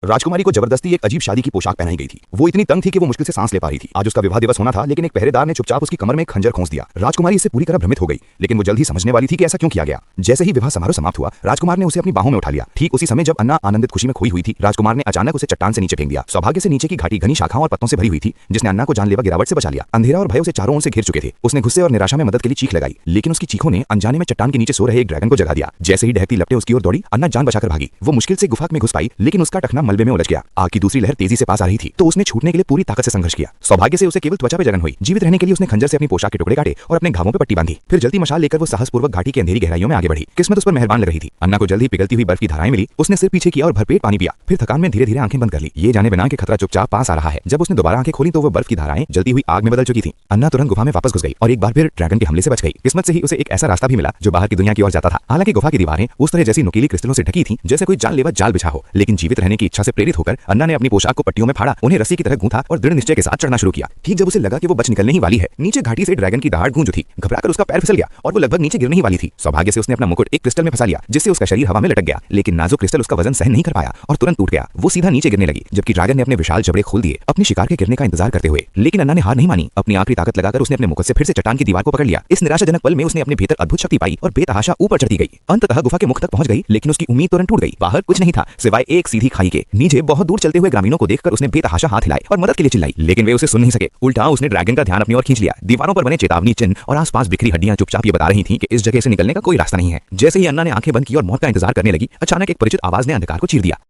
राजकुमारी को जबरदस्ती एक अजीब शादी की पोशाक पहनाई गई थी। वो इतनी तंग थी कि वो मुश्किल से सांस ले पा रही थी। आज उसका विवाह दिवस होना था, लेकिन एक पहरेदार ने चुपचाप उसकी कमर में एक खंजर खोस दिया। राजकुमारी इससे पूरी तरह भ्रमित हो गई, लेकिन वो जल्द ही समझने वाली थी कि ऐसा क्यों किया गया। जैसे ही विवाह समारोह समाप्त हुआ, राजकुमार ने उसे अपनी बाहों में उठा लिया। ठीक उसी समय जब अन्ना आनंदित खुशी में खोई हुई थी, राजकुमार ने अचानक उसे चट्टान से नीचे फेंक दिया। सौभाग्य से नीचे की घाटी घनी शाखाओं और पत्तों से भरी हुई थी, जिसने अन्ना को जानलेवा गिरावट से बचा लिया। अंधेरा और भय उसे चारों ओर से घेर चुके थे। उसने गुस्से और निराशा में मदद के लिए चीख लगाई, लेकिन उसकी चीखों ने अनजाने में चट्टान के नीचे सो रहे एक ड्रैगन को जगा दिया। जैसे ही ढहकती लपटें उसकी ओर दौड़ी, अन्ना जान बचाकर भागी। वो मुश्किल से गुफा में घुस पाई, लेकिन उसका टखना मलबे में उलझ गया। आग की दूसरी लहर तेजी से पास आ रही थी, तो उसने छूटने के लिए पूरी ताकत से संघर्ष किया। सौभाग्य से उसे केवल त्वचा पे जलन हुई। जीवित रहने के लिए उसने खंजर से अपनी पोशाक के टुकड़े काटे और अपने घावों पे पट्टी बांधी। फिर जलती मशाल लेकर वो साहसपूर्वक घाटी की अंधेरी गहराइयों में आगे बढ़ी। किस्मत उस पर मेहरबान लग रही थी। अन्ना को जल्दी पिघलती हुई बर्फ की धाराएं मिली। उसने सिर पीछे किया और भरपेट पानी पिया। फिर थकान में धीरे धीरे आंखें बंद कर ली, ये जाने बिना कि खतरा चुपचाप पास आ रहा है। जब उसने दोबारा आंखें खोली तो वो बर्फ की धाराएं जलती हुई आग में बदल चुकी थी। अन्ना तुरंत गुफा में वापस घुस गई और एक बार फिर ड्रैगन के हमले से बच गई। किस्मत से ही उसे एक ऐसा रास्ता भी मिला जो बाहर की दुनिया की ओर जाता था। हालांकि गुफा की दीवारें उस तरह जैसी नुकीली क्रिस्टलों से ढकी थीं जैसे कोई जानलेवा जाल बिछा हो। लेकिन जीवित रहने की इच्छा से प्रेरित होकर अन्ना ने अपनी पोशाक को पट्टियों में फाड़ा, उन्हें रस्सी की तरह गूंथा और दृढ़ निश्चय के साथ चढ़ना शुरू किया। ठीक जब उसे लगा कि वो बच निकलने ही वाली है, नीचे घाटी से ड्रैगन की दहाड़ गूंज उठी। घबराकर उसका पैर फिसल गया और वो लगभग नीचे गिरने ही वाली थी। सौभाग्य से उसने अपना मुकुट एक क्रिस्टल में फंसा लिया, जिससे उसका शरीर हवा में लटक गया। लेकिन नाजुक क्रिस्टल उसका वजन सहन नहीं कर पाया और तुरंत टूट गया। वो सीधा नीचे गिरने लगी, जबकि ड्रैगन ने अपने विशाल जबड़े खोल दिए, अपने शिकार के गिरने का इंतजार करते हुए। लेकिन अन्ना ने हार नहीं मानी। अपनी आखिरी ताकत लगाकर उसने अपने मुकुट से फिर से चट्टान की दीवार को पकड़ लिया। इस निराशाजनक पल में उसने अपने भीतर अद्भुत शक्ति पाई और बेतहाशा ऊपर चढ़ती गई। अंततः गुफा के मुख तक पहुंच गई, लेकिन उसकी उम्मीद तुरंत टूट गई। बाहर कुछ नहीं था सिवाय एक सीधी खाई के। नीचे बहुत दूर चलते हुए ग्रामीणों को देखकर उसने बेतहाशा हाथ हिलाए और मदद के लिए चिल्लाई, लेकिन वे उसे सुन नहीं सके। उल्टा उसने ड्रैगन का ध्यान अपनी ओर खींच लिया। दीवारों पर बने चेतावनी चिन्ह और आसपास बिखरी हड्डियां चुपचाप ये बता रही थीं कि इस जगह से निकलने का कोई रास्ता नहीं है। जैसे ही अन्ना ने आंखें बंद की और मौत का इंतजार करने लगी, अचानक एक परिचित आवाज ने अंधकार को चीर दिया।